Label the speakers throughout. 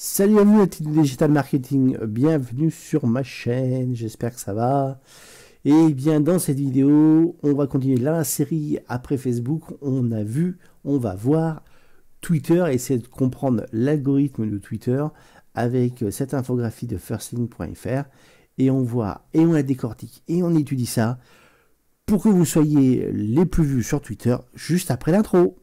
Speaker 1: Salut à vous, la team Digital Marketing, bienvenue sur ma chaîne, j'espère que ça va. Et bien dans cette vidéo, on va continuer la série après Facebook. On va voir Twitter, essayer de comprendre l'algorithme de Twitter avec cette infographie de firsthing.fr et on voit, et on la décortique, et on étudie ça pour que vous soyez les plus vus sur Twitter juste après l'intro.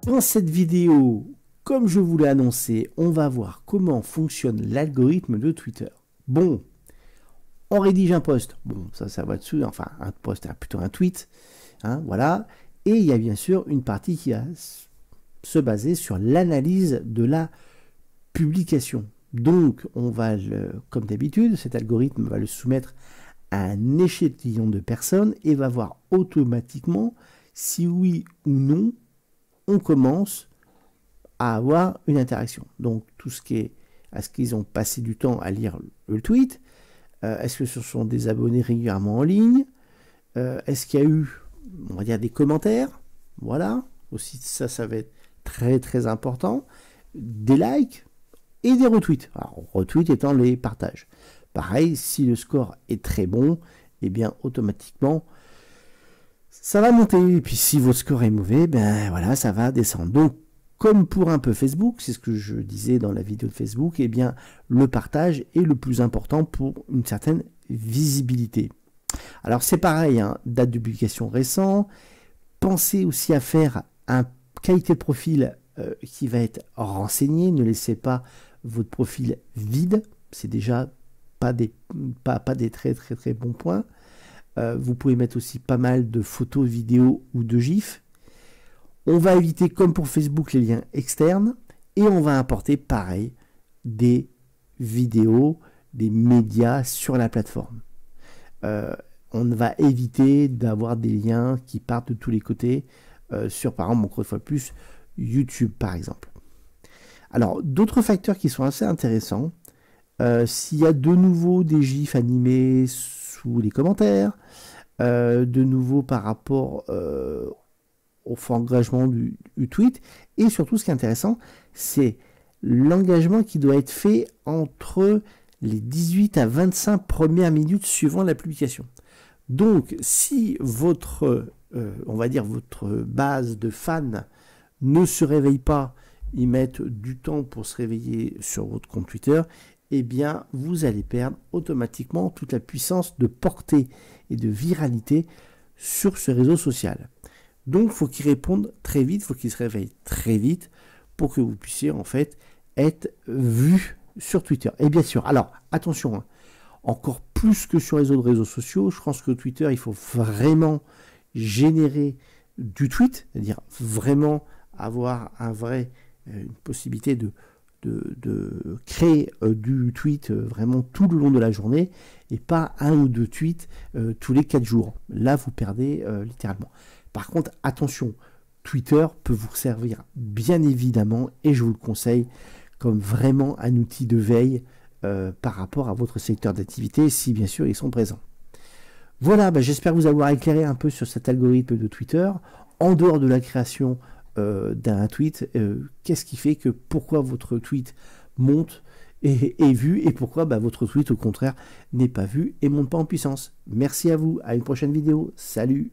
Speaker 1: Dans cette vidéo, comme je vous l'ai annoncé, on va voir comment fonctionne l'algorithme de Twitter. Bon, on rédige un post. Bon, ça va dessus, enfin un post, plutôt un tweet. Hein, voilà. Et il y a bien sûr une partie qui va se baser sur l'analyse de la publication. Donc, on va, comme d'habitude, cet algorithme va le soumettre à un échantillon de personnes et va voir automatiquement si oui ou non on commence à avoir une interaction. Donc tout ce qui est, est-ce qu'ils ont passé du temps à lire le tweet, est-ce que ce sont des abonnés régulièrement en ligne, est-ce qu'il y a eu, on va dire, des commentaires, voilà, aussi ça va être très très important, des likes et des retweets. Alors retweets étant les partages. Pareil, si le score est très bon, et bien automatiquement ça va monter, et puis si votre score est mauvais, ben voilà, ça va descendre. Donc, comme pour un peu Facebook, c'est ce que je disais dans la vidéo de Facebook, eh bien, le partage est le plus important pour une certaine visibilité. Alors, c'est pareil, hein, date de publication récent. Pensez aussi à faire un qualité de profil qui va être renseigné. Ne laissez pas votre profil vide. C'est déjà pas des très très très bons points. Vous pouvez mettre aussi pas mal de photos, vidéos ou de gifs. On va éviter, comme pour Facebook, les liens externes. Et on va importer, pareil, des vidéos, des médias sur la plateforme. On va éviter d'avoir des liens qui partent de tous les côtés sur, par exemple, encore une fois plus, YouTube, par exemple. Alors, d'autres facteurs qui sont assez intéressants. S'il y a de nouveau des gifs animés sous les commentaires, de nouveau par rapport au fort engagement du tweet, et surtout ce qui est intéressant, c'est l'engagement qui doit être fait entre les 18 à 25 premières minutes suivant la publication. Donc si votre, on va dire votre base de fans ne se réveille pas, ils mettent du temps pour se réveiller sur votre compte Twitter, eh bien, vous allez perdre automatiquement toute la puissance de portée et de viralité sur ce réseau social. Donc, il faut qu'ils répondent très vite, il faut qu'ils se réveillent très vite pour que vous puissiez, en fait, être vu sur Twitter. Et bien sûr, alors, attention, hein, encore plus que sur les autres réseaux sociaux, je pense que Twitter, il faut vraiment générer du tweet, c'est-à-dire vraiment avoir une possibilité de créer du tweet vraiment tout le long de la journée et pas un ou deux tweets tous les 4 jours. Là, vous perdez littéralement. Par contre, attention, Twitter peut vous servir bien évidemment et je vous le conseille comme vraiment un outil de veille par rapport à votre secteur d'activité si bien sûr ils sont présents. Voilà, j'espère vous avoir éclairé un peu sur cet algorithme de Twitter. En dehors de la création d'un tweet, qu'est-ce qui fait que pourquoi votre tweet monte et est vu et pourquoi votre tweet au contraire n'est pas vu et monte pas en puissance. Merci à vous, à une prochaine vidéo, salut.